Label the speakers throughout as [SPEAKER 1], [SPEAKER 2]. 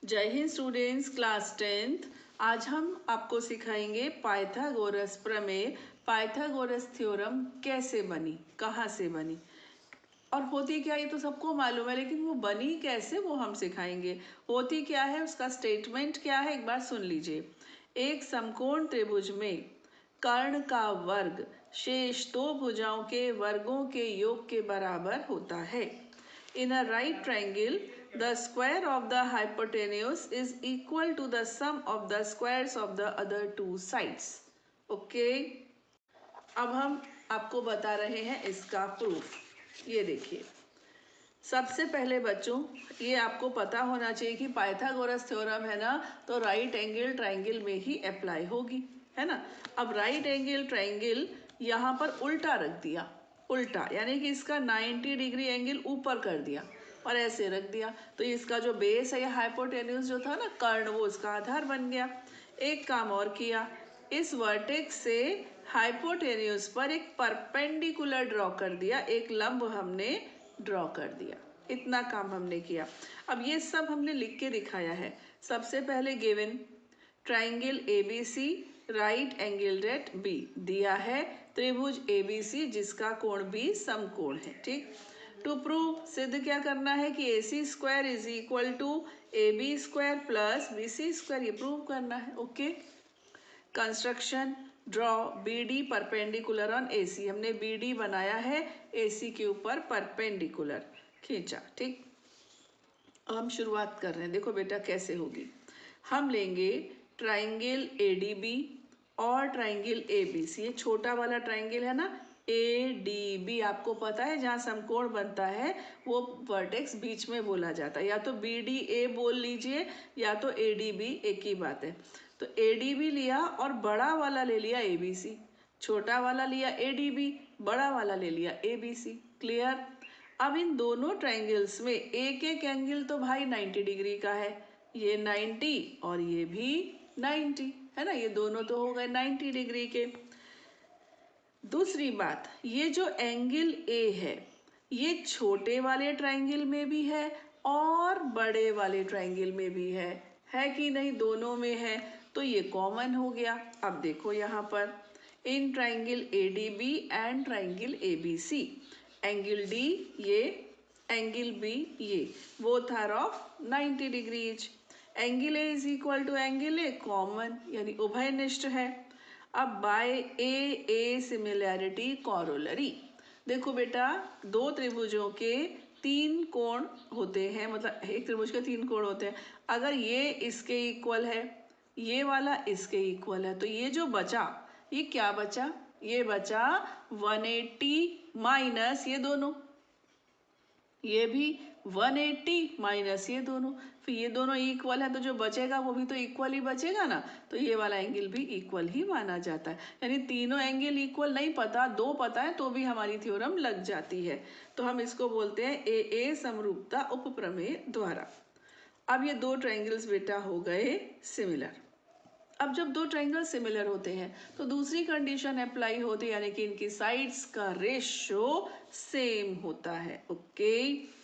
[SPEAKER 1] जय Hind students, class 10th। आज हम आपको सिखाएंगे पाइथागोरस प्रमेय, पाइथागोरस थ्योरम कैसे बनी, कहाँ से बनी और होती क्या, ये तो सबको मालूम है, लेकिन वो बनी कैसे वो हम सिखाएंगे। होती क्या है, उसका स्टेटमेंट क्या है, एक बार सुन लीजिए। एक समकोण त्रिभुज में कर्ण का वर्ग शेष दो भुजाओं के वर्गों के योग के बराबर होता है। In a right triangle, the square of the hypotenuse is equal to the sum of the squares of the other two sides. Okay? अब हम आपको बता रहे हैं इसका प्रूफ। ये देखिए, सबसे पहले बच्चों ये आपको पता होना चाहिए कि पाइथागोरस थ्योरम है ना, तो राइट एंगल ट्राइंगल में ही अप्लाई होगी, है ना। अब राइट एंगल ट्राइंगल यहाँ पर उल्टा रख दिया, उल्टा यानी कि इसका 90 डिग्री एंगल ऊपर कर दिया और ऐसे रख दिया, तो इसका जो बेस है या हाइपोटेन्यूज जो था ना कर्ण, वो इसका आधार बन गया। एक काम और किया, इस वर्टेक्स से हाइपोटेन्यूज पर एक परपेंडिकुलर ड्रॉ कर दिया, एक लंब हमने ड्रॉ कर दिया। इतना काम हमने किया। अब ये सब हमने लिख के दिखाया है। सबसे पहले given triangle ABC right angle at B दिया है, त्रिभुज एबीसी जिसका कोण बी समकोण है, ठीक। टू प्रूव सिद्ध क्या करना है कि AC square is equal to AB square plus BC square, ये प्रूव करना है। Okay, construction draw BD perpendicular on AC, हमने BD बनाया है AC के ऊपर परपेंडिकुलर खींचा, ठीक। अब हम शुरुआत कर रहे हैं, देखो बेटा कैसे होगी। हम लेंगे ट्राइंगल ADB और ट्राइंगल ABC, ये छोटा वाला ट्राइंगल है ना ADB, आपको पता है जहाँ समकोण बनता है वो वर्टेक्स बीच में बोला जाता है, या तो BDA बोल लीजिए या तो ADB, एक ही बात है। तो ADB लिया और बड़ा वाला ले लिया ABC, छोटा वाला लिया ADB, बड़ा वाला ले लिया ABC। क्लियर। अब इन दोनों ट्रायंगल्स में एक एक एंगल तो भाई 90 डिग्री का है, ये 90 और ये भी 90 है ना, ये दोनों तो हो गए 90 डिग्री के। दूसरी बात, ये जो एंगल A है ये छोटे वाले ट्रायंगल में भी है और बड़े वाले ट्रायंगल में भी है कि नहीं, दोनों में है, तो ये कॉमन हो गया। अब देखो यहाँ पर इन triangle ADB and triangle ABC, angle D ये, एंगल B ये, both are of 90 degrees. Angle A is equal to angle A, common यानी उभयनिष्ठ है। अब बाय ए सिमिलैरिटी कॉरोलरी, देखो बेटा दो त्रिभुजों के तीन कोण होते हैं, मतलब एक त्रिभुज के तीन कोण होते हैं। अगर ये इसके इक्वल है, ये वाला इसके इक्वल है, तो ये जो बचा ये क्या बचा, ये बचा 180 माइनस ये दोनों, ये भी 180 माइनस ये दोनों, फिर ये दोनों इक्वल है तो जो बचेगा वो भी तो इक्वल ही बचेगा ना, तो ये वाला एंगल भी इक्वल ही माना जाता है। यानी तीनों एंगल इक्वल नहीं पता, दो पता है तो भी हमारी थ्योरम लग जाती है। तो हम इसको बोलते हैं ए समरूपता उपप्रमेय द्वारा। अब ये दो ट्रायंगल्स बेटा हो गए सिमिलर। अब जब दो ट्रायंगल सिमिलर होते हैं तो दूसरी कंडीशन अप्लाई होती है, यानी कि इनकी साइड्स का रेशियो सेम होता है। ओके,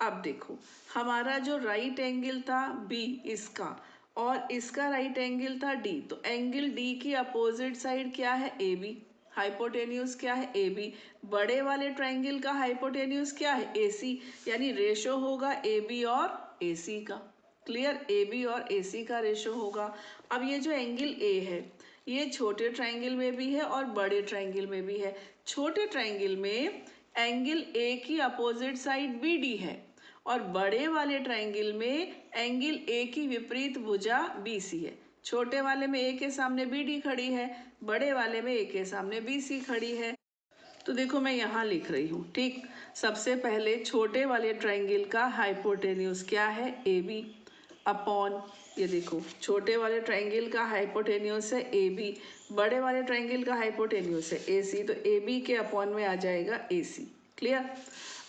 [SPEAKER 1] अब देखो हमारा जो राइट एंगल था B इसका और इसका राइट एंगल था D, तो एंगल D की अपोजिट साइड क्या है AB, हाइपोटेन्यूज क्या है AB, बड़े वाले ट्रायंगल का हाइपोटेन्यूज क्या है AC, यानी रेशो होगा AB और AC का। क्लियर, AB और AC का रेशो होगा। अब ये जो एंगल A है ये छोटे ट्रायंगल में भी है और बड़े ट्रायंगल में भी है। छोटे ट्रायंगल में एंगल A की अपोजिट साइड BD है और बड़े वाले ट्रायंगल में एंगल A की विपरीत भुजा BC है। छोटे वाले में A के सामने BD खड़ी है, बड़े वाले में A के सामने BC खड़ी है। तो देखो मैं यहाँ लिख रही हूँ, ठीक। सबसे पहले छोटे वाले ट्रायंगल का हाइपोटेन्यूज क्या है AB अपॉन, ये देखो छोटे वाले ट्रायंगल का हाइपोटेन्यूज है AB, बड़े वाले ट्रायंगल का हाइपोटेन्यूज है AC, तो AB के अपॉन में आ जाएगा AC। क्लियर।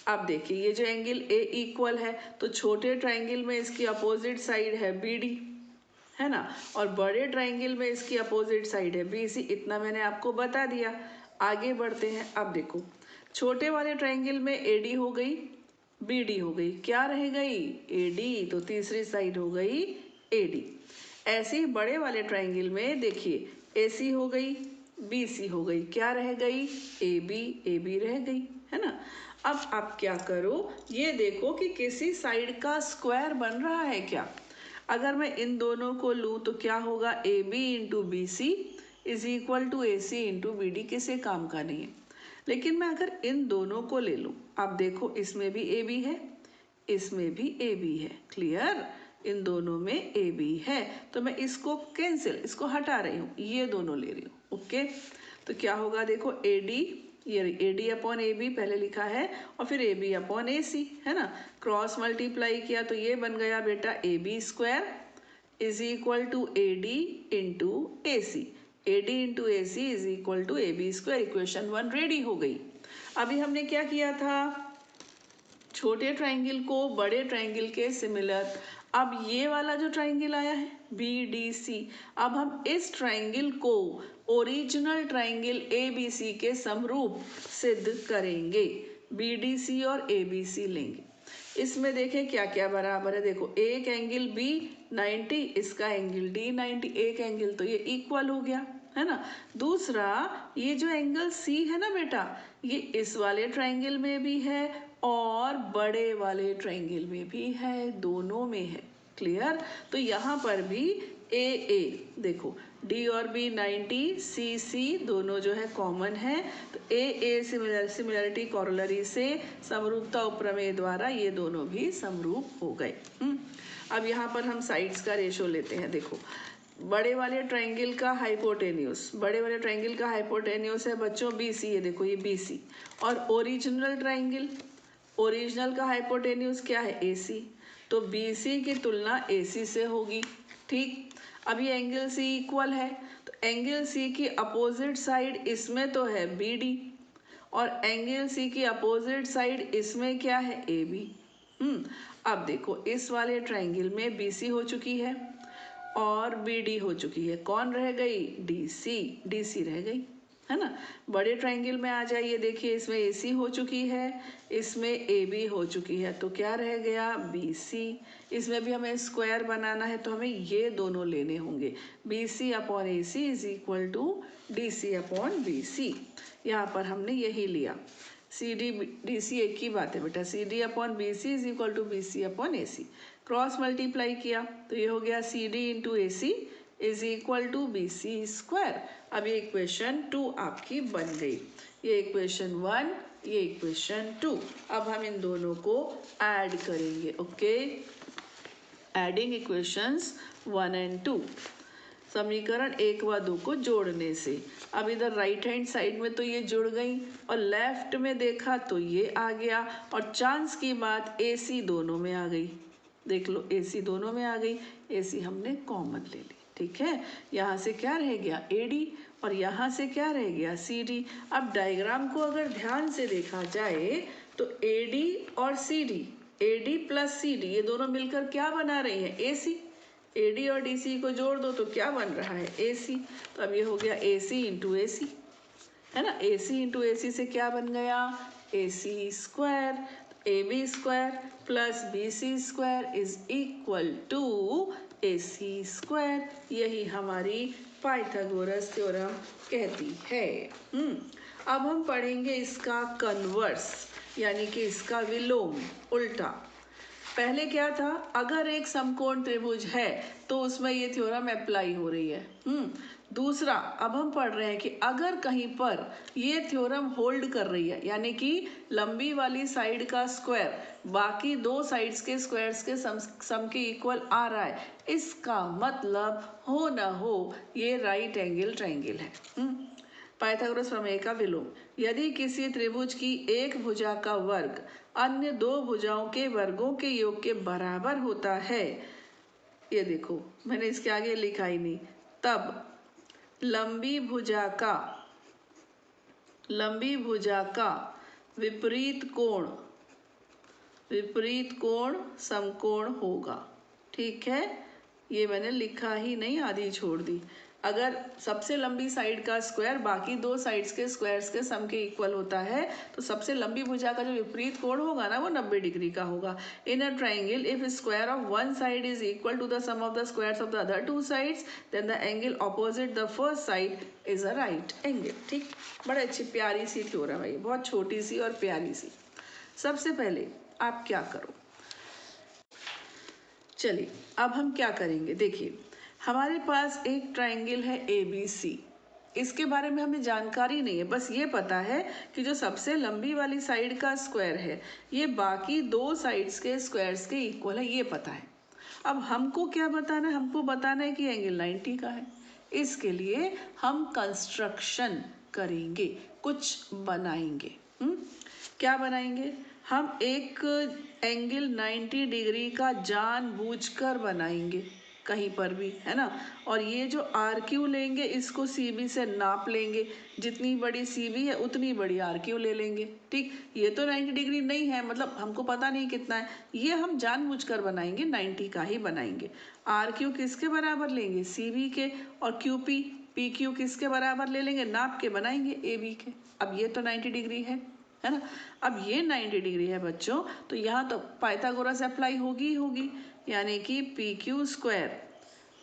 [SPEAKER 1] अब देखिए ये जो एंगल A इक्वल है तो छोटे ट्रायंगल में इसकी अपोजिट साइड है BD, है ना, और बड़े ट्रायंगल में इसकी अपोजिट साइड है BC। इतना मैंने आपको बता दिया। आगे बढ़ते हैं। अब देखो छोटे वाले ट्रायंगल में AD हो गई बी डी हो गई, क्या रह गई ए डी, तो तीसरी साइड हो गई ए डी। ऐसे ही बड़े वाले ट्राइंगल में देखिए ए सी हो गई, बी सी हो गई, क्या रह गई ए बी रह गई, है ना। अब आप क्या करो, ये देखो कि किसी साइड का स्क्वायर बन रहा है क्या। अगर मैं इन दोनों को लूँ तो क्या होगा, A B into B C is equal to A C into B D, किसी काम का नहीं है। लेकिन मैं अगर इन दोनों को ले लूँ, आप देखो इसमें भी ए बी है, इसमें भी ए बी है, क्लियर, इन दोनों में ए बी है, तो मैं इसको कैंसिल, इसको हटा रही हूँ, ये दोनों ले रही हूँ, ओके। तो क्या होगा देखो ए डी, ये A D upon A B पहले लिखा है, और फिर ए बी अपॉन ए सी, है ना। क्रॉस मल्टीप्लाई किया तो ये बन गया बेटा A B square is equal to A D into A C, A D into A C is equal to A B square. Equation 1 ready हो गई। अभी हमने क्या किया था, छोटे ट्राइंगल को बड़े ट्राइंगल के सिमिलर, अब ये वाला जो ट्राइंगल आया है बी डी सी, अब हम इस ट्राइंगल को original triangle A B C के समरूप सिद्ध करेंगे। बी डी सी और ए बी सी लेंगे, इसमें देखें क्या क्या बराबर है। देखो एक एंगल बी 90, इसका एंगल डी 90, एक एंगल तो ये इक्वल हो गया, है ना। दूसरा ये जो एंगल सी है ना बेटा, ये इस वाले ट्राइंगल में भी है और बड़े वाले ट्राइंगल में भी है, दोनों में है, क्लियर। तो यहाँ पर भी ए देखो डी और बी 90, सी दोनों जो है कॉमन है, तो ए सिमिलरिटी कॉरोलरी से समरूपता उपप्रमेय द्वारा ये दोनों भी समरूप हो गए। अब यहाँ पर हम साइड्स का रेशो लेते हैं। देखो बड़े वाले ट्राइंगल का हाइपोटेन्यूस, बड़े वाले ट्राइंगल का हाइपोटेन्यूस है बच्चों बी सी, ये देखो ये बी सी, और ओरिजिनल ट्राइंगल, ओरिजिनल का हाइपोटेन्यूस क्या है ए सी, तो बी सी की तुलना ए सी से होगी, ठीक। अब ये एंगल सी इक्वल है, तो एंगल सी की अपोजिट साइड इसमें तो है बी डी, और एंगल सी की अपोजिट साइड इसमें क्या है ए बी। अब देखो इस वाले ट्राइंगल में बी सी हो चुकी है और बी डी हो चुकी है, कौन रह गई डी सी रह गई, है ना। बड़े ट्राइंगल में आ जाइए, देखिए इसमें ए सी हो चुकी है, इसमें ए बी हो चुकी है, तो क्या रह गया बी सी। इसमें भी हमें स्क्वायर बनाना है तो हमें ये दोनों लेने होंगे, B C upon A C is equal to D C upon B C. यहाँ पर हमने यही लिया, सी डी डी सी एक ही बात है बेटा, C D upon B C is equal to B C upon A C. Cross multiply किया तो ये हो गया C D into A C is equal to B C square. अब ये इक्वेशन 2 आपकी बन गई, ये इक्वेशन 1, ये इक्वेशन 2। अब हम इन दोनों को ऐड करेंगे, ओके। एडिंग इक्वेशंस 1 and 2, समीकरण 1 व 2 को जोड़ने से। अब इधर राइट हैंड साइड में तो ये जुड़ गई और लेफ्ट में देखा तो ये आ गया, और चांस की बात ए सी दोनों में आ गई, देख लो ए सी दोनों में आ गई, ए सी हमने कॉमन ले ली, ठीक है। यहाँ से क्या रह गया ए डी और यहाँ से क्या रह गया सी डी। अब डायग्राम को अगर ध्यान से देखा जाए तो ए डी और C D, A D plus C D, ये दोनों मिलकर क्या बना रही हैं ए सी। ए डी और डी सी को जोड़ दो तो क्या बन रहा है ए सी। तो अब ये हो गया ए सी इंटू ए सी, है ना। ए सी इंटू ए सी से क्या बन गया A C square, A B square plus B C square is equal to A C square. यही हमारी पाइथागोरस थ्योरम कहती है। अब हम पढ़ेंगे इसका कन्वर्स, यानी कि इसका विलोम, उल्टा। पहले क्या था, अगर एक समकोण त्रिभुज है तो उसमें ये थ्योरम अप्लाई हो रही है। दूसरा अब हम पढ़ रहे हैं कि अगर कहीं पर ये थ्योरम होल्ड कर रही है, यानी कि लंबी वाली साइड का स्क्वायर बाकी दो साइड्स के स्क्वायर्स के सम के इक्वल आ रहा है, इसका मतलब हो ना हो ये राइट एंगल ट्राइंगल है। पाइथागोरस प्रमेय का विलोम, यदि किसी त्रिभुज की एक भुजा का वर्ग अन्य दो भुजाओं के वर्गों के योग के बराबर होता है, ये देखो मैंने इसके आगे लिखा ही नहीं, तब लंबी भुजा का विपरीत कोण समकोण होगा। ठीक है, ये मैंने लिखा ही नहीं, आधी छोड़ दी। अगर सबसे लंबी साइड का स्क्वायर बाकी दो साइड्स के स्क्वायर्स के सम के इक्वल होता है तो सबसे लंबी भुजा का जो विपरीत कोण होगा ना वो 90 डिग्री का होगा। In a triangle if square of one side is equal to the sum of the squares of the other two sides then the angle opposite the first side is a right angle. ठीक, बड़े अच्छी प्यारी सी theorem है, बहुत छोटी सी और प्यारी सी। सबसे पहले आप क्या करो, चलिए अब हम क्या करेंगे, देखिए हमारे पास एक ट्राइंगल है ABC, इसके बारे में हमें जानकारी नहीं है, बस ये पता है कि जो सबसे लंबी वाली साइड का स्क्वायर है ये बाकी दो साइड्स के स्क्वायर्स के इक्वल है, ये पता है। अब हमको क्या बताना है, हमको बताना है कि एंगल 90 का है। इसके लिए हम कंस्ट्रक्शन करेंगे, कुछ बनाएंगे। क्या बनाएंगे, हम एक एंगल 90 डिग्री का जानबूझकर बनाएंगे कहीं पर भी, है ना। और ये जो RQ लेंगे इसको CB से नाप लेंगे, जितनी बड़ी CB है उतनी बड़ी RQ ले लेंगे। ठीक, ये तो 90 डिग्री नहीं है, मतलब हमको पता नहीं कितना है, ये हम जानबूझकर बनाएंगे 90 का ही बनाएंगे। RQ किसके बराबर लेंगे, CB के, और QP PQ किसके बराबर ले लेंगे, नाप के बनाएंगे AB के। अब ये तो 90 डिग्री है ना। अब ये 90 डिग्री है बच्चों, तो यहाँ तो पाइथागोरस अप्लाई होगी ही होगी, यानी कि PQ square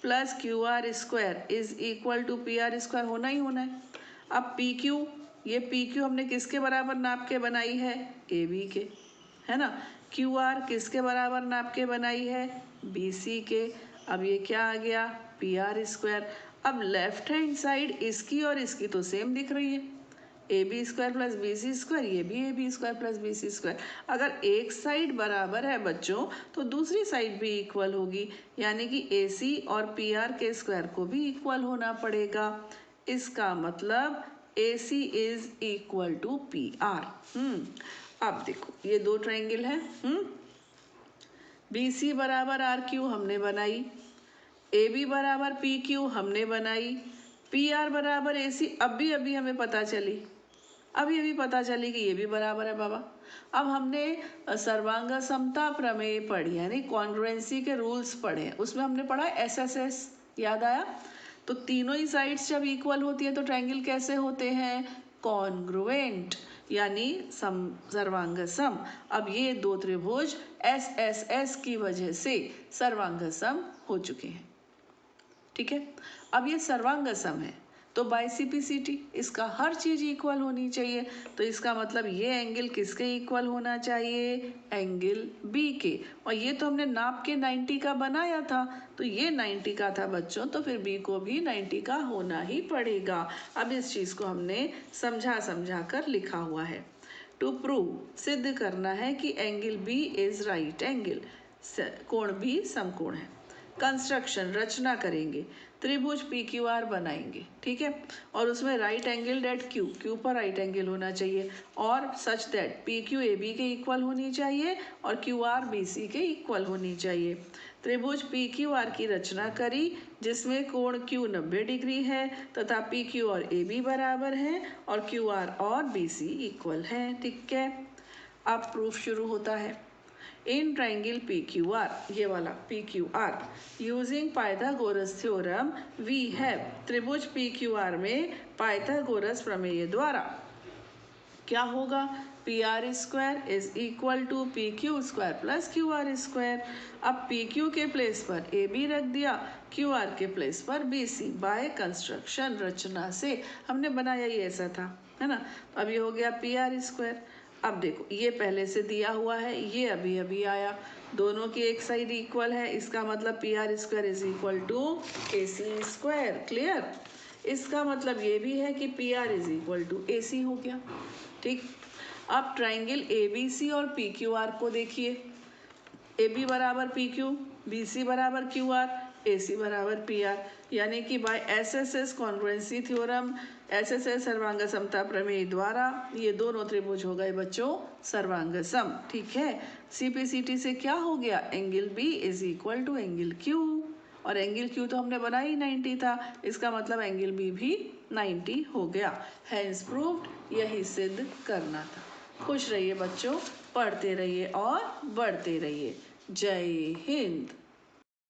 [SPEAKER 1] plus QR square is equal to PR square होना ही होना है। अब PQ, ये PQ हमने किसके बराबर नाप के बनाई है, AB के, है ना। QR किसके बराबर नाप के बनाई है, BC के। अब ये क्या आ गया, PR स्क्वायर। अब लेफ्ट हैंड साइड इसकी और इसकी तो सेम दिख रही है, AB square plus BC square, ये भी AB square plus BC square. अगर एक साइड बराबर है बच्चों तो दूसरी साइड भी इक्वल होगी, यानी कि AC और PR के स्क्वायर को भी इक्वल होना पड़ेगा। इसका मतलब AC is equal to PR। अब देखो ये दो ट्राइंगल है, BC बराबर RQ हमने बनाई, AB बराबर PQ हमने बनाई, PR बराबर AC अभी हमें पता चली, अभी पता चली कि ये भी बराबर है बाबा। अब हमने सर्वांग समता प्रमेय पढ़ी, यानी कॉन्ग्रुएंसी के रूल्स पढ़े, उसमें हमने पढ़ा SSS, याद आया। तो तीनों ही साइड्स जब इक्वल होती है तो ट्रायंगल कैसे होते हैं, कॉन्ग्रुएंट, यानी सर्वांग सम। अब ये दो त्रिभुज SSS की वजह से सर्वांग सम हो चुके हैं। ठीक है, अब ये सर्वांग सम है तो बाइसिपिसिटी, इसका हर चीज इक्वल होनी चाहिए, तो इसका मतलब ये एंगल किसके इक्वल होना चाहिए, एंगल B के। और ये तो हमने नाप के 90 का बनाया था, तो ये 90 का था बच्चों, तो फिर B को भी 90 का होना ही पड़ेगा। अब इस चीज को हमने समझा कर लिखा हुआ है। टू प्रूव, सिद्ध करना है कि angle B is right angle, कोण B समकोण है। कंस्ट्रक्शन, रचना करेंगे, त्रिभुज PQR बनाएंगे, ठीक है, और उसमें राइट एंगल एट Q पर राइट एंगल होना चाहिए, और सच दैट PQ AB के इक्वल होनी चाहिए और QR BC के इक्वल होनी चाहिए। त्रिभुज PQR की रचना करी जिसमें कोण Q 90 डिग्री है तथा PQ और AB बराबर हैं और QR और BC इक्वल हैं। ठीक है, अब प्रूफ शुरू होता है। इन ट्राइंगल PQR, ये वाला PQR, using Pythagoras theorem we have, त्रिभुज PQR में पाइथागोरस प्रमेय द्वारा क्या होगा, PR square is equal to PQ square plus QR square. अब PQ के प्लेस पर AB रख दिया, QR के प्लेस पर BC, बाय कंस्ट्रक्शन, रचना से हमने बनाया ही ऐसा था, है ना। अब ये हो गया PR स्क्वायर। अब देखो ये पहले से दिया हुआ है, ये अभी आया, दोनों की एक साइड इक्वल है, इसका मतलब PR square is equal to AC square. Clear, इसका मतलब ये भी है कि PR is equal to AC हो गया। ठीक, अब ट्राइंगल ABC और PQR को देखिए, AB बराबर PQ, BC बराबर QR, AC बराबर PR, यानी कि by SSS congruency theorem, SSS सर्वांग समता प्रमेय द्वारा ये दोनों त्रिभुज हो गए बच्चों सर्वांग सम। ठीक है, CPCT से क्या हो गया, angle B is equal to angle Q, और एंगल Q तो हमने बना ही 90 था, इसका मतलब एंगल B भी 90 हो गया। हैंस प्रूव्ड, यही सिद्ध करना था। खुश रहिए बच्चों, पढ़ते रहिए और बढ़ते रहिए। जय हिंद।